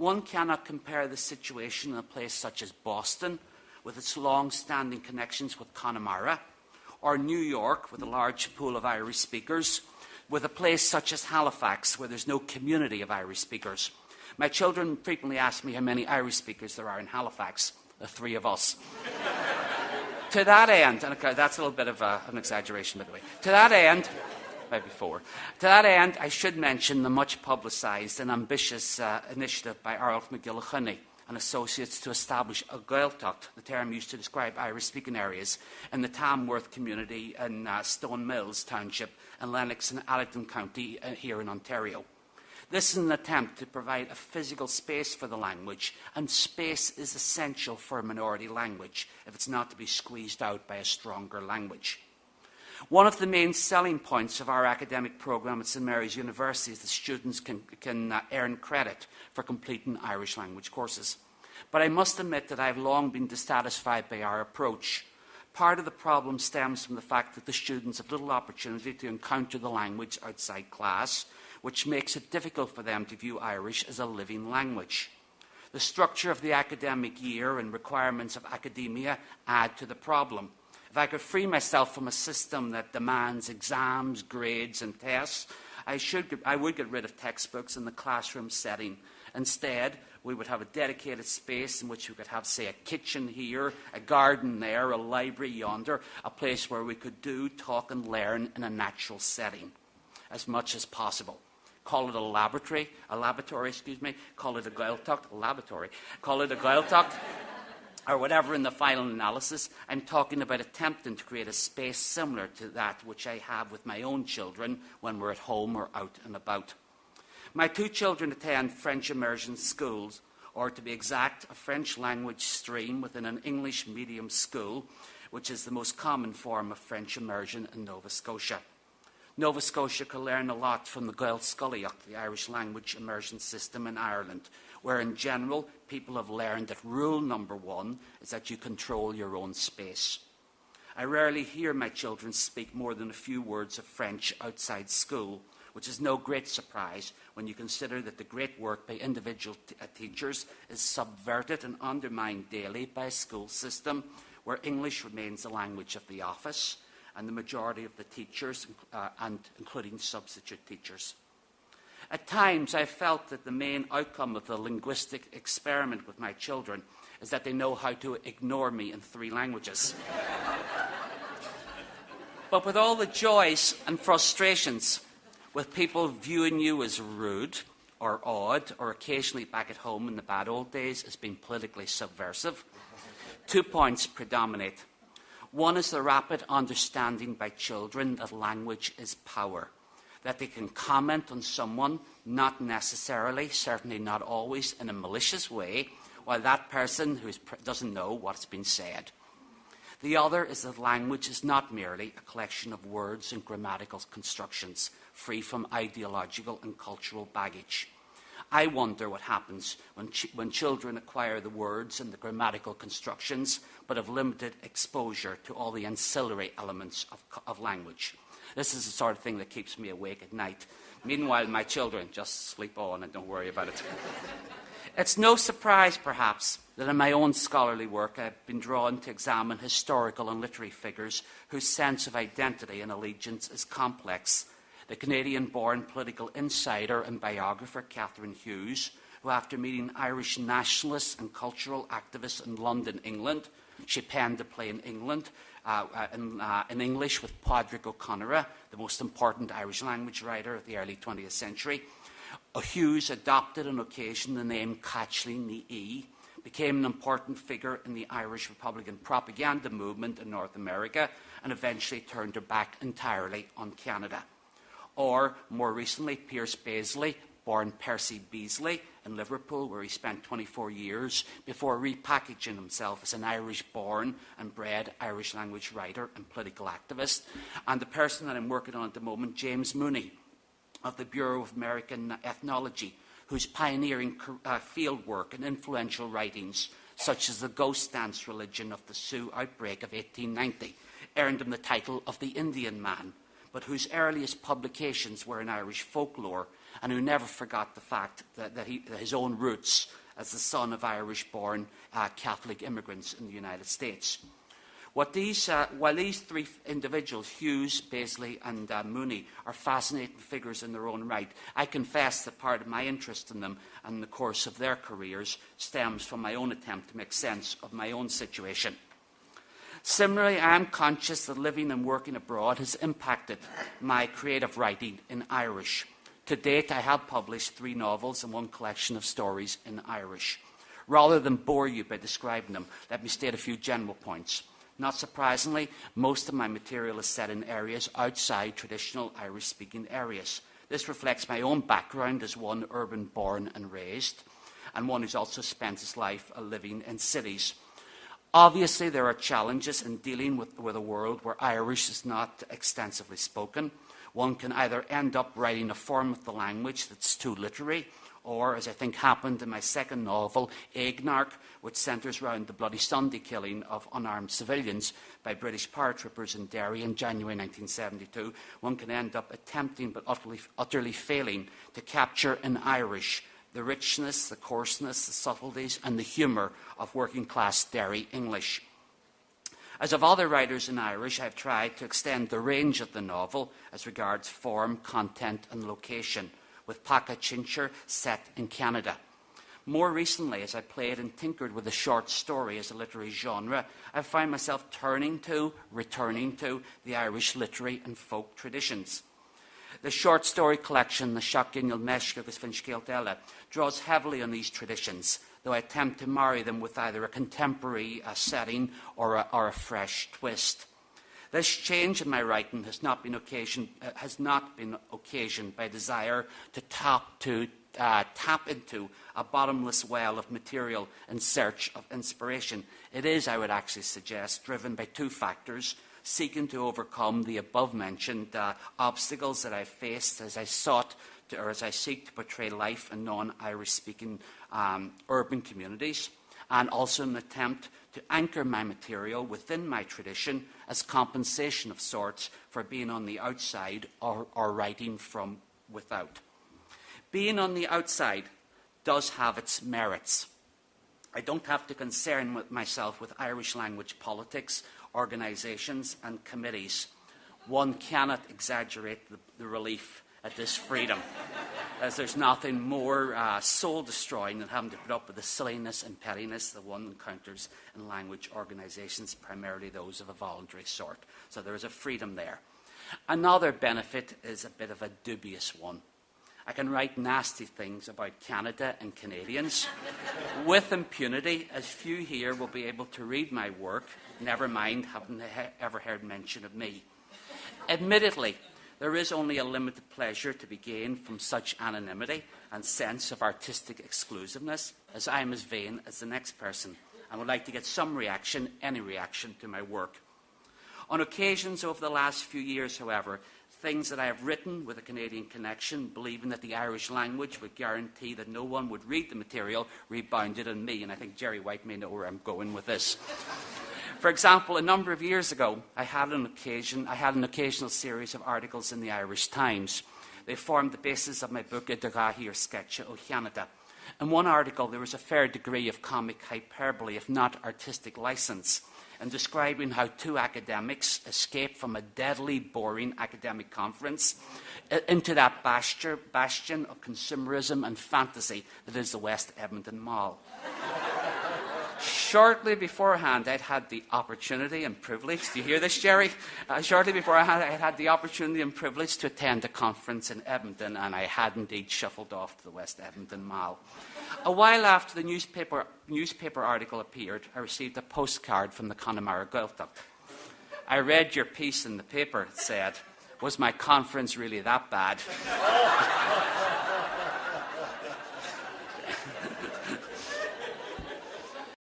One cannot compare the situation in a place such as Boston, with its long-standing connections with Connemara, or New York, with a large pool of Irish speakers, with a place such as Halifax, where there's no community of Irish speakers. My children frequently ask me how many Irish speakers there are in Halifax. The three of us. To that end, and that's a little bit of an exaggeration, by the way. To that end, maybe four. To that end, I should mention the much publicised and ambitious initiative by Arnold McGillicuddy and Associates to establish a Gaeltacht, the term used to describe Irish-speaking areas, in the Tamworth community in Stone Mills Township in Lennox and Allentown County here in Ontario. This is an attempt to provide a physical space for the language, and space is essential for a minority language if it's not to be squeezed out by a stronger language. One of the main selling points of our academic programme at St Mary's University is that students can earn credit for completing Irish language courses. But I must admit that I have long been dissatisfied by our approach. Part of the problem stems from the fact that the students have little opportunity to encounter the language outside class, which makes it difficult for them to view Irish as a living language. The structure of the academic year and requirements of academia add to the problem. If I could free myself from a system that demands exams, grades and tests, I would get rid of textbooks in the classroom setting. Instead, we would have a dedicated space in which we could have, say, a kitchen here, a garden there, a library yonder, a place where we could do, talk and learn in a natural setting as much as possible. Call it a laboratory, call it a Gaeltacht, or whatever in the final analysis. I'm talking about attempting to create a space similar to that which I have with my own children when we're at home or out and about. My two children attend French immersion schools, or to be exact, a French language stream within an English medium school, which is the most common form of French immersion in Nova Scotia. Nova Scotia can learn a lot from the Gael Scoileach, the Irish language immersion system in Ireland, where in general people have learned that rule number one is that you control your own space. I rarely hear my children speak more than a few words of French outside school, which is no great surprise when you consider that the great work by individual teachers is subverted and undermined daily by a school system where English remains the language of the office and the majority of the teachers, including substitute teachers. At times, I felt that the main outcome of the linguistic experiment with my children is that they know how to ignore me in 3 languages. But with all the joys and frustrations, with people viewing you as rude or odd, or occasionally back at home in the bad old days as being politically subversive, 2 points predominate. One is the rapid understanding by children that language is power, that they can comment on someone, not necessarily, certainly not always, in a malicious way, while that person doesn't know what's been said. The other is that language is not merely a collection of words and grammatical constructions, free from ideological and cultural baggage. I wonder what happens when children acquire the words and the grammatical constructions, but have limited exposure to all the ancillary elements of language. This is the sort of thing that keeps me awake at night. Meanwhile, my children just sleep on and don't worry about it. It's no surprise, perhaps, that in my own scholarly work I've been drawn to examine historical and literary figures whose sense of identity and allegiance is complex. The Canadian-born political insider and biographer Catherine Hughes, who after meeting Irish nationalists and cultural activists in London, England, she penned a play in England in English with Padraig O'Conora, the most important Irish language writer of the early 20th century. Hughes adopted on occasion the name Caithfilín ní Í, became an important figure in the Irish Republican propaganda movement in North America, and eventually turned her back entirely on Canada. Or, more recently, Pierce Beasley, born Percy Beasley in Liverpool, where he spent 24 years before repackaging himself as an Irish-born and bred Irish language writer and political activist. And the person that I'm working on at the moment, James Mooney, of the Bureau of American Ethnology, whose pioneering field work and influential writings, such as the ghost dance religion of the Sioux outbreak of 1890, earned him the title of the Indian Man. but whose earliest publications were in Irish folklore, and who never forgot the fact that his own roots as the son of Irish-born Catholic immigrants in the United States. While these three individuals, Hughes, Paisley and Mooney, are fascinating figures in their own right, I confess that part of my interest in them and in the course of their careers stems from my own attempt to make sense of my own situation. Similarly, I am conscious that living and working abroad has impacted my creative writing in Irish. To date, I have published 3 novels and 1 collection of stories in Irish. Rather than bore you by describing them, let me state a few general points. Not surprisingly, most of my material is set in areas outside traditional Irish-speaking areas. This reflects my own background as one urban-born and raised, and one who's also spent his life living in cities. Obviously, there are challenges in dealing with a world where Irish is not extensively spoken. One can either end up writing a form of the language that's too literary, or, as I think happened in my second novel, Éignarc, which centres around the Bloody Sunday killing of unarmed civilians by British paratroopers in Derry in January 1972, one can end up attempting but utterly failing to capture in Irish the richness, the coarseness, the subtleties and the humour of working-class Derry English. As of other writers in Irish, I have tried to extend the range of the novel as regards form, content and location, with Pacha Chincher set in Canada. More recently, as I played and tinkered with the short story as a literary genre, I find myself returning to the Irish literary and folk traditions. The short story collection, the Seachginneal Meisc agus Finscéalta, draws heavily on these traditions, though I attempt to marry them with either a contemporary setting or a fresh twist. This change in my writing has not been occasioned by desire to tap into a bottomless well of material in search of inspiration. It is, I would actually suggest, driven by 2 factors: seeking to overcome the above-mentioned obstacles that I faced as I seek to portray life in non-Irish-speaking urban communities, and also an attempt to anchor my material within my tradition as compensation of sorts for being on the outside or writing from without. Being on the outside does have its merits. I don't have to concern myself with Irish language politics, organisations and committees. One cannot exaggerate the relief at this freedom, as there's nothing more soul-destroying than having to put up with the silliness and pettiness that one encounters in language organisations, primarily those of a voluntary sort. So there is a freedom there. Another benefit is a bit of a dubious one. I can write nasty things about Canada and Canadians with impunity, as few here will be able to read my work, never mind having ever heard mention of me. Admittedly, there is only a limited pleasure to be gained from such anonymity and sense of artistic exclusiveness, as I am as vain as the next person and would like to get some reaction, any reaction, to my work. On occasions over the last few years, however, things that I have written with a Canadian connection, believing that the Irish language would guarantee that no one would read the material, rebounded on me, and I think Jerry White may know where I'm going with this. For example, a number of years ago, I had an occasional series of articles in the Irish Times. They formed the basis of my book, Idir, Sketch o Canada. In one article, there was a fair degree of comic hyperbole, if not artistic license, in describing how 2 academics escaped from a deadly boring academic conference into that bastion of consumerism and fantasy that is the West Edmonton Mall. Shortly beforehand, I'd had the opportunity and privilege, do you hear this, Jerry? Shortly beforehand, I had the opportunity and privilege to attend a conference in Edmonton, and I had indeed shuffled off to the West Edmonton Mall. A while after the newspaper article appeared, I received a postcard from the Connemara Gaeltacht. I read your piece in the paper, it said. Was my conference really that bad?